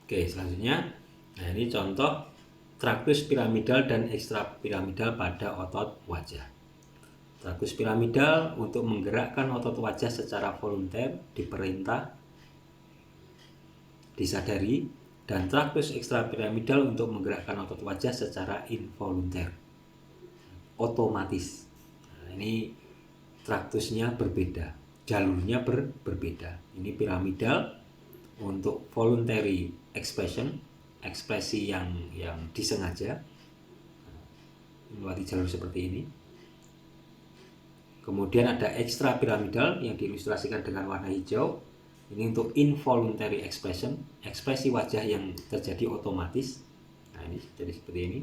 Oke, selanjutnya, nah ini contoh trakus piramidal dan ekstrapiramidal pada otot wajah. Trakus piramidal untuk menggerakkan otot wajah secara volunter, diperintah, disadari, dan trakus ekstrapiramidal untuk menggerakkan otot wajah secara involunter, otomatis. Nah, ini traktusnya berbeda, jalurnya berbeda. Ini piramidal untuk voluntary expression, ekspresi yang disengaja melewati jalur seperti ini. Kemudian ada extra piramidal yang diilustrasikan dengan warna hijau. Ini untuk involuntary expression, ekspresi wajah yang terjadi otomatis. Nah, ini jadi seperti ini.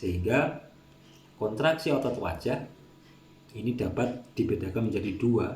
Sehingga kontraksi otot wajah ini dapat dibedakan menjadi dua.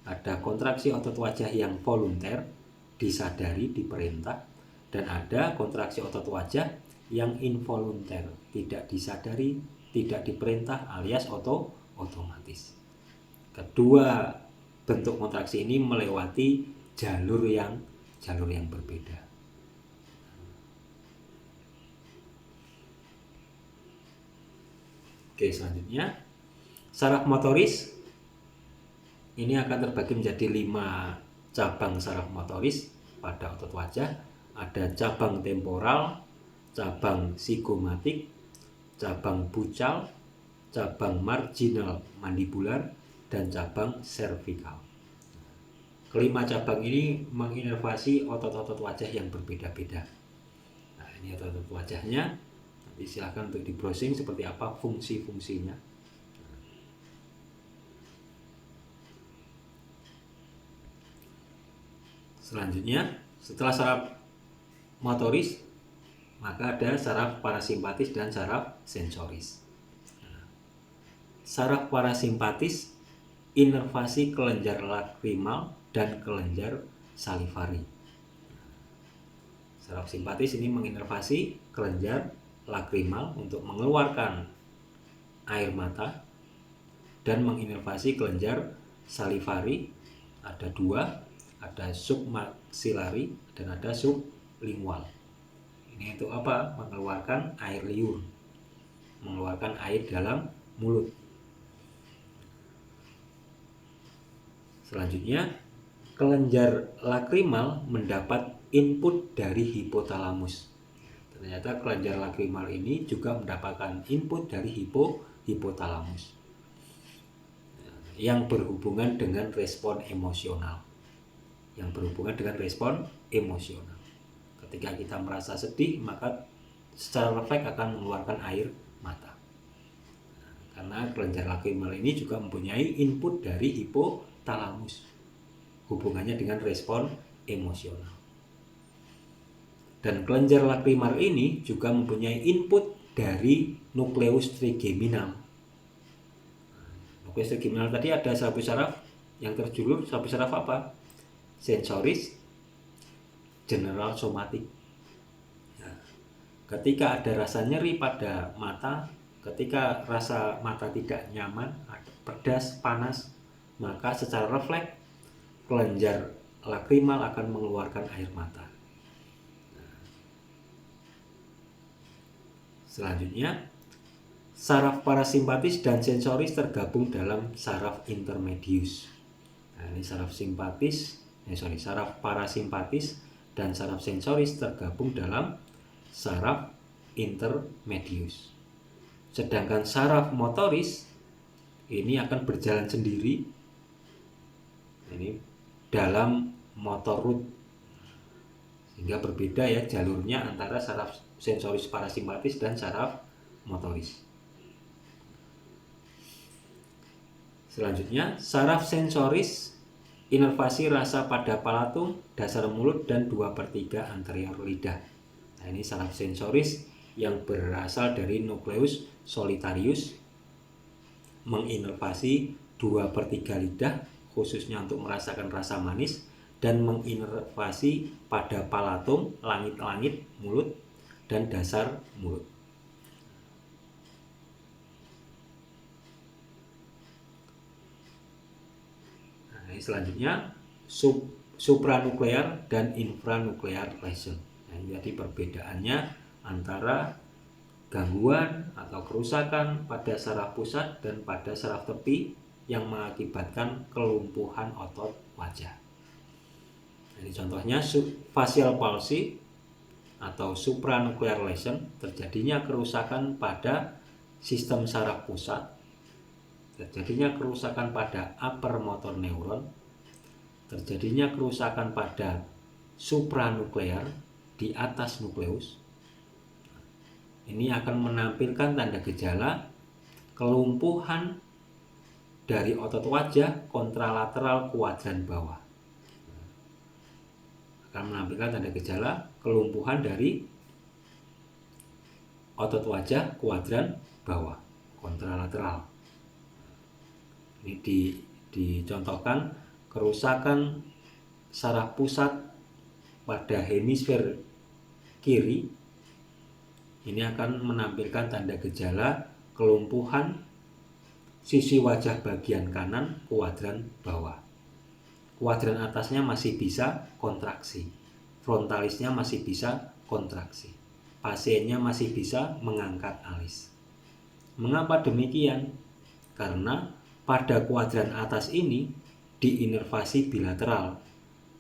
Ada kontraksi otot wajah yang volunter, disadari, diperintah, dan ada kontraksi otot wajah yang involunter, tidak disadari, tidak diperintah, alias otomatis. Kedua bentuk kontraksi ini melewati jalur yang berbeda. Oke, selanjutnya saraf motoris ini akan terbagi menjadi 5 cabang saraf motoris pada otot wajah. Ada cabang temporal, cabang sigomatik, cabang buccal, cabang marginal mandibular, dan cabang cervical. Kelima cabang ini menginervasi otot-otot wajah yang berbeda-beda. Nah, ini otot-otot wajahnya. Nanti silahkan untuk di browsing seperti apa fungsi-fungsinya. Selanjutnya, setelah saraf motoris, maka ada saraf parasimpatis dan saraf sensoris. Saraf parasimpatis inervasi kelenjar lakrimal dan kelenjar salivari. Saraf simpatis ini menginervasi kelenjar lakrimal untuk mengeluarkan air mata dan menginervasi kelenjar salivari. Ada dua, ada submaksilari dan ada sublingual. Ini untuk apa? Mengeluarkan air liur, mengeluarkan air dalam mulut. Selanjutnya, kelenjar lakrimal mendapat input dari hipotalamus. Ternyata kelenjar lakrimal ini juga mendapatkan input dari hipotalamus yang berhubungan dengan respon emosional. Ketika kita merasa sedih, maka secara refleks akan mengeluarkan air mata. Karena kelenjar lakrimal ini juga mempunyai input dari hipotalamus, hubungannya dengan respon emosional. Dan kelenjar lakrimal ini juga mempunyai input dari nukleus trigeminal. Nukleus trigeminal tadi ada saraf yang terjulur, saraf apa? Sensoris, general somatik. Nah, ketika ada rasa nyeri pada mata, ketika rasa mata tidak nyaman, pedas, panas, maka secara refleks kelenjar lakrimal akan mengeluarkan air mata. Selanjutnya, saraf parasimpatis dan sensoris tergabung dalam saraf intermedius. Nah, ini saraf parasimpatis dan saraf sensoris tergabung dalam saraf intermedius. Sedangkan saraf motoris ini akan berjalan sendiri. Ini dalam motor root. Sehingga berbeda ya jalurnya antara saraf sensoris parasimpatis dan saraf motoris. Selanjutnya, saraf sensoris inervasi rasa pada palatum, dasar mulut, dan 2/3 anterior lidah. Nah, ini saraf sensoris yang berasal dari nukleus solitarius, menginervasi 2/3 lidah, khususnya untuk merasakan rasa manis, dan menginervasi pada palatum, langit-langit mulut, dan dasar mulut. Nah, ini selanjutnya supranuklear dan infranuklear lesion. Nah, jadi perbedaannya antara gangguan atau kerusakan pada saraf pusat dan pada saraf tepi yang mengakibatkan kelumpuhan otot wajah. Jadi contohnya facial palsy atau supranuklear lesion, terjadinya kerusakan pada sistem saraf pusat, terjadinya kerusakan pada upper motor neuron, terjadinya kerusakan pada supranuklear di atas nukleus. Ini akan menampilkan tanda gejala kelumpuhan dari otot wajah kontralateral kuadran bawah. Akan menampilkan tanda gejala kelumpuhan dari otot wajah kuadran bawah, kontralateral. Ini dicontohkan kerusakan saraf pusat pada hemisfer kiri. Ini akan menampilkan tanda gejala kelumpuhan sisi wajah bagian kanan kuadran bawah. Kuadran atasnya masih bisa kontraksi, frontalisnya masih bisa kontraksi, pasiennya masih bisa mengangkat alis. Mengapa demikian? Karena pada kuadran atas ini diinervasi bilateral,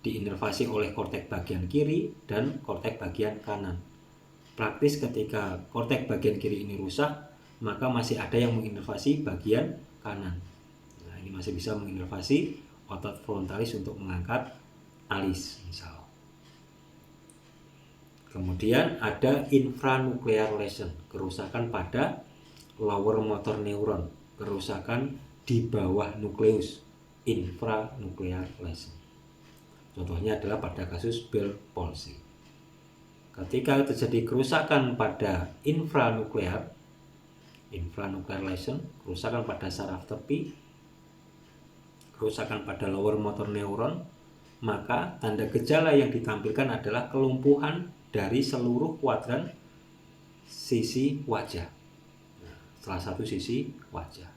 diinervasi oleh korteks bagian kiri dan korteks bagian kanan. Praktis ketika korteks bagian kiri ini rusak, maka masih ada yang menginervasi bagian kanan. Nah, ini masih bisa menginervasi otot frontalis untuk mengangkat alis misal. Kemudian ada infranuklear lesion, kerusakan pada lower motor neuron, kerusakan di bawah nukleus, infranuklear lesion. Contohnya adalah pada kasus Bell palsy. Ketika terjadi kerusakan pada infranuklear lesion, kerusakan pada saraf tepi, kerusakan pada lower motor neuron, maka tanda gejala yang ditampilkan adalah kelumpuhan dari seluruh kuadran sisi wajah. Salah satu sisi wajah,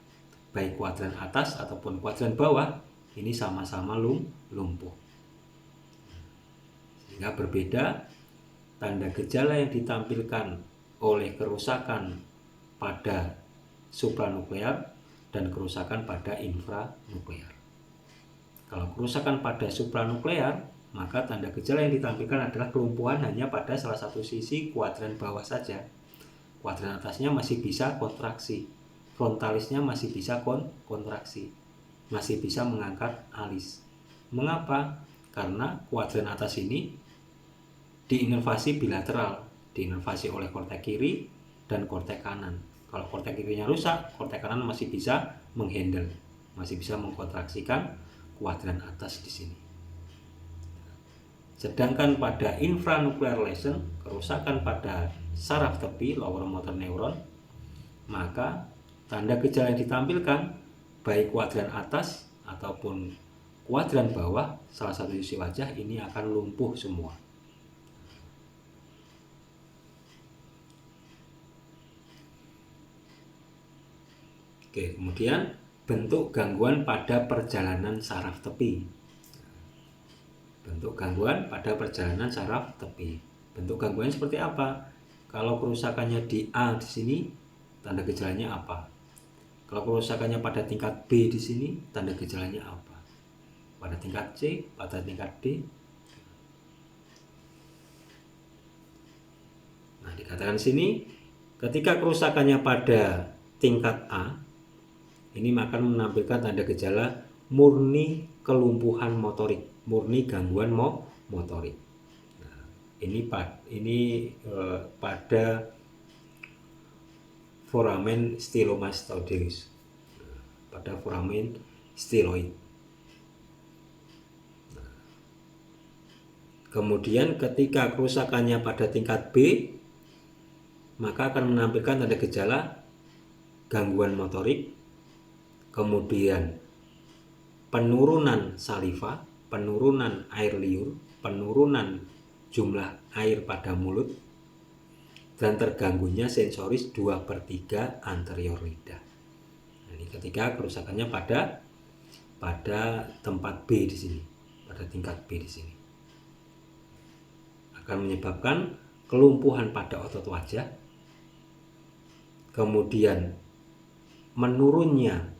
baik kuadran atas ataupun kuadran bawah, ini sama-sama lumpuh. Sehingga berbeda tanda gejala yang ditampilkan oleh kerusakan pada supranuklear dan kerusakan pada infranuklear. Kalau kerusakan pada supranuklear, maka tanda gejala yang ditampilkan adalah kelumpuhan hanya pada salah satu sisi kuadran bawah saja. Kuadran atasnya masih bisa kontraksi, frontalisnya masih bisa kontraksi, masih bisa mengangkat alis. Mengapa? Karena kuadran atas ini diinervasi bilateral, diinervasi oleh korteks kiri dan korteks kanan. Kalau korteks kirinya rusak, korteks kanan masih bisa menghandle, masih bisa mengkontraksikan kuadran atas di sini. Sedangkan pada infranuklear lesion, kerusakan pada saraf tepi, lower motor neuron, maka tanda gejala yang ditampilkan baik kuadran atas ataupun kuadran bawah, salah satu sisi wajah ini akan lumpuh semua. Oke, kemudian bentuk gangguan pada perjalanan saraf tepi. Bentuk gangguan pada perjalanan saraf tepi. Bentuk gangguan seperti apa? Kalau kerusakannya di A di sini, tanda gejalanya apa? Kalau kerusakannya pada tingkat B di sini, tanda gejalanya apa? Pada tingkat C, pada tingkat D. Nah, dikatakan di sini, ketika kerusakannya pada tingkat A, ini akan menampilkan tanda gejala murni kelumpuhan motorik, murni gangguan motorik. Nah, ini pada foramen stylomastoideus, pada foramen styloid. Nah, kemudian ketika kerusakannya pada tingkat B, maka akan menampilkan tanda gejala gangguan motorik, kemudian penurunan saliva, penurunan air liur, penurunan jumlah air pada mulut, dan terganggunya sensoris 2/3 anterior lidah. Nah, ini ketika kerusakannya pada tempat B di sini, pada pada tingkat B di sini. Akan menyebabkan kelumpuhan pada otot wajah, kemudian menurunnya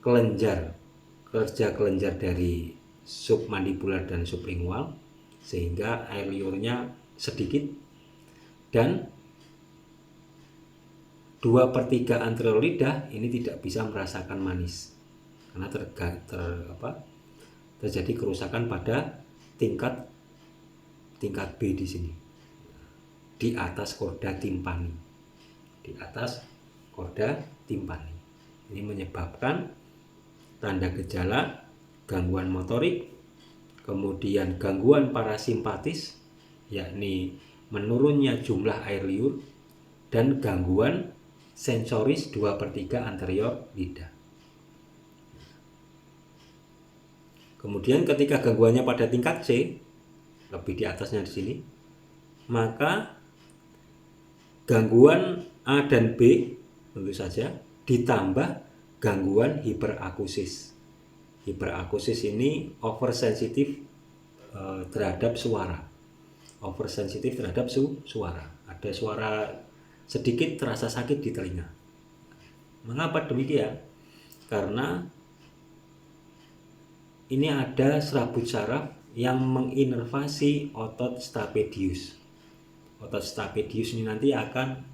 kerja kelenjar dari submandibular dan sublingual, sehingga air liurnya sedikit, dan 2/3 anterior lidah ini tidak bisa merasakan manis karena terjadi kerusakan pada tingkat B di sini, di atas korda timpani, Ini menyebabkan tanda gejala gangguan motorik, kemudian gangguan parasimpatis, yakni menurunnya jumlah air liur, dan gangguan sensoris 2/3 anterior lidah. Kemudian ketika gangguannya pada tingkat C, lebih di atasnya di sini, maka gangguan A dan B tentu saja ditambah gangguan hiperakusis. Hiperakusis ini oversensitif terhadap suara. Ada suara sedikit terasa sakit di telinga. Mengapa demikian? Karena ini ada serabut saraf yang menginervasi otot stapedius. Otot stapedius ini nanti akan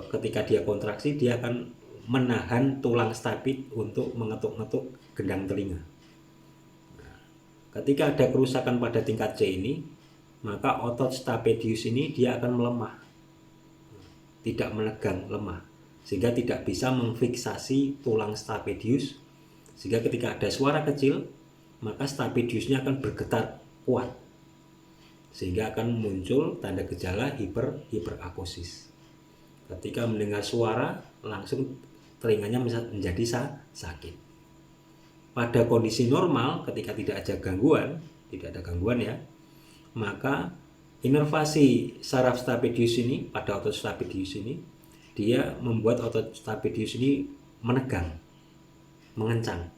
ketika dia kontraksi, dia akan menahan tulang stapit untuk mengetuk-ngetuk gendang telinga. Ketika ada kerusakan pada tingkat C ini, maka otot stapedius ini dia akan melemah, tidak menegang, lemah, sehingga tidak bisa memfiksasi tulang stapedius, sehingga ketika ada suara kecil, maka stapediusnya akan bergetar kuat, sehingga akan muncul tanda gejala hiperakusis. Ketika mendengar suara, langsung telinganya menjadi sakit. Pada kondisi normal, ketika tidak ada gangguan ya, maka inervasi saraf stapedius ini pada otot stapedius ini, dia membuat otot stapedius ini menegang, mengencang,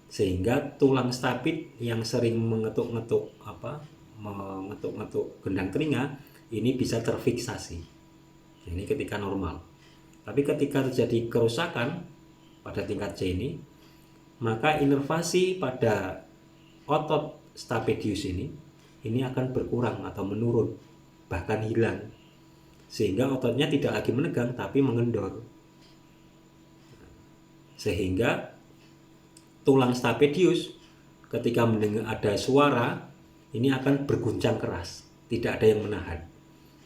sehingga tulang stapit yang sering mengetuk-ngetuk gendang telinga ini bisa terfiksasi. Ini ketika normal. Tapi ketika terjadi kerusakan pada tingkat C ini, maka inervasi pada otot stapedius ini akan berkurang atau menurun, bahkan hilang, sehingga ototnya tidak lagi menegang tapi mengendor, sehingga tulang stapedius ketika mendengar ada suara ini akan berguncang keras, tidak ada yang menahan,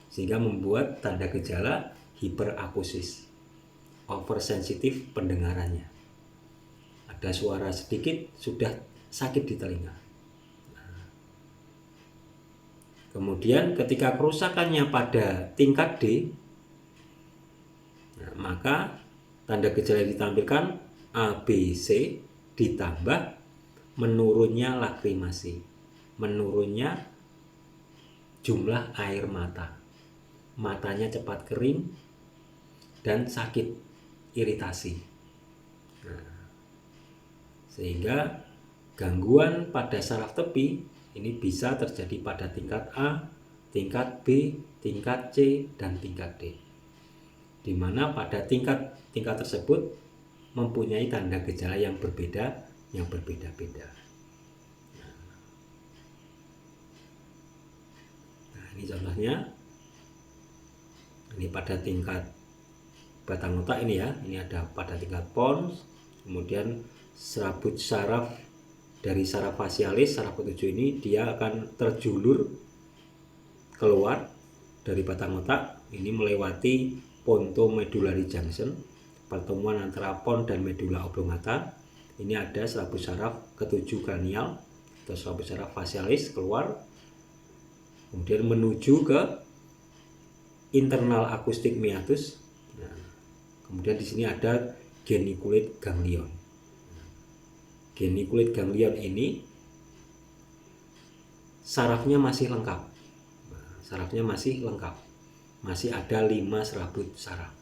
sehingga membuat tanda gejala hiperakusis, oversensitif pendengarannya. Ada suara sedikit sudah sakit di telinga. Kemudian ketika kerusakannya pada tingkat D, maka tanda gejala yang ditampilkan ABC ditambah menurunnya lakrimasi, menurunnya jumlah air mata, matanya cepat kering dan sakit, iritasi. Sehingga gangguan pada saraf tepi ini bisa terjadi pada tingkat A, tingkat B, tingkat C, dan tingkat D, di mana pada tingkat tersebut mempunyai tanda gejala yang berbeda-beda. Nah, ini contohnya. Ini pada tingkat batang otak ini ya. Ini ada pada tingkat pons, kemudian serabut saraf dari saraf facialis, saraf ketujuh ini dia akan terjulur keluar dari batang otak, ini melewati pontomedullary junction, pertemuan antara pons dan medula oblongata. Ini ada serabut saraf ketujuh kranial atau serabut saraf facialis keluar, kemudian menuju ke internal acoustic meatus. Nah, kemudian di sini ada geniculate ganglion. Geniculate ganglion ini sarafnya masih lengkap. Masih ada 5 serabut saraf.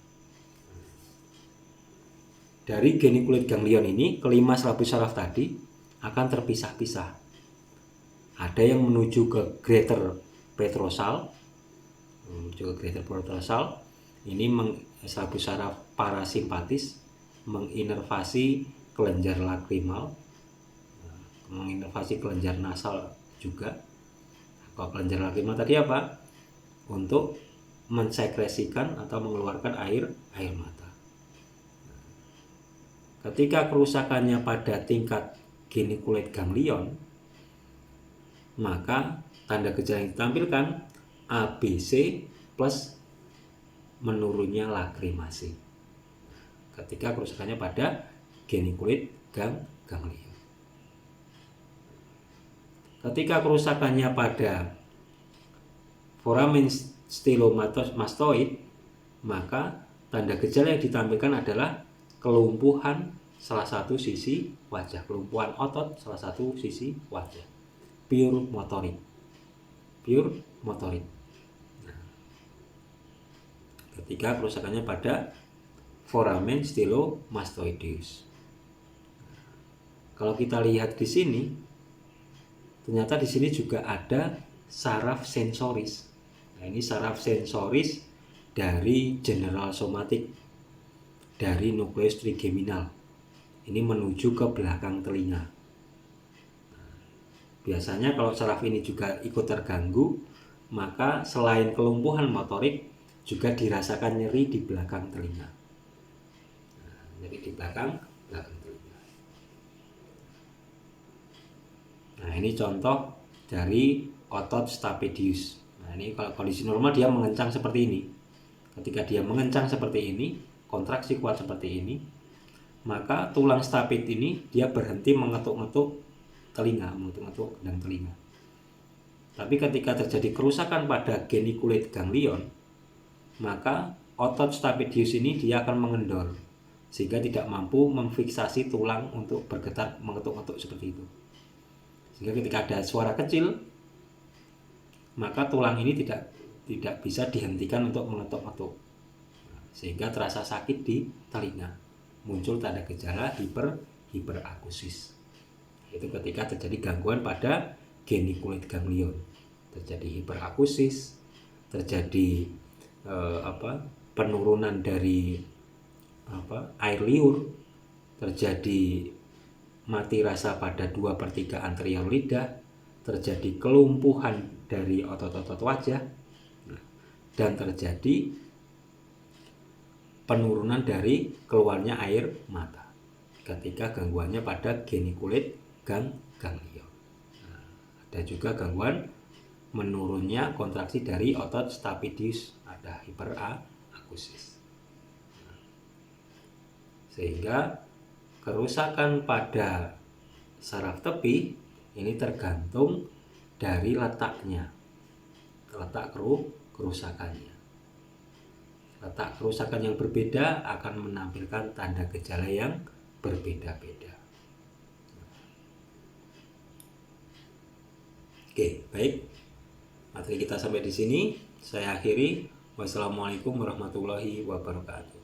Dari geniculate ganglion ini, kelima serabut saraf tadi akan terpisah-pisah Ada yang menuju ke greater petrosal, ini sabu saraf parasimpatis, menginervasi kelenjar lakrimal, menginervasi kelenjar nasal juga. Kalau kelenjar lakrimal tadi apa? Untuk mensekresikan atau mengeluarkan air mata. Ketika kerusakannya pada tingkat geniculate ganglion, maka tanda gejala yang ditampilkan ABC plus menurunnya lakrimasi. Ketika kerusakannya pada geniculate ganglion. Ketika kerusakannya pada foramen stylomastoid, maka tanda gejala yang ditampilkan adalah kelumpuhan salah satu sisi wajah, kelumpuhan otot salah satu sisi wajah, pure motorik. Nah, ketika kerusakannya pada foramen stylomastoideus. Kalau kita lihat di sini, ternyata di sini juga ada saraf sensoris. Nah, ini saraf sensoris dari general somatik, dari nukleus trigeminal. Ini menuju ke belakang telinga. Biasanya kalau saraf ini juga ikut terganggu, maka selain kelumpuhan motorik juga dirasakan nyeri di belakang telinga. Jadi di belakang telinga. Nah, ini contoh dari otot stapedius. Nah, ini kalau kondisi normal dia mengencang seperti ini. Ketika dia mengencang seperti ini, kontraksi kuat seperti ini, maka tulang staped ini dia berhenti mengetuk-ngetuk telinga, mengetuk-ngetuk gendang telinga. Tapi ketika terjadi kerusakan pada geniculate ganglion, maka otot stapedius ini dia akan mengendor, sehingga tidak mampu memfiksasi tulang untuk bergetar mengetuk-ngetuk seperti itu. Sehingga ketika ada suara kecil, maka tulang ini tidak bisa dihentikan untuk mengetuk-ngetuk, sehingga terasa sakit di telinga. Muncul tanda gejala hiperakusis. Itu ketika terjadi gangguan pada geniculate ganglion, terjadi hiperakusis, terjadi penurunan dari air liur, terjadi mati rasa pada 2/3 anterior lidah, terjadi kelumpuhan dari otot-otot wajah, dan terjadi penurunan dari keluarnya air mata ketika gangguannya pada geniculate ganglion. Ada juga gangguan menurunnya kontraksi dari otot stapedius, ada hiperakusis. Sehingga kerusakan pada saraf tepi ini tergantung dari letaknya, letak kerusakannya. Letak kerusakan yang berbeda akan menampilkan tanda gejala yang berbeda-beda. Oke, baik. Materi kita sampai di sini. Saya akhiri. Wassalamualaikum warahmatullahi wabarakatuh.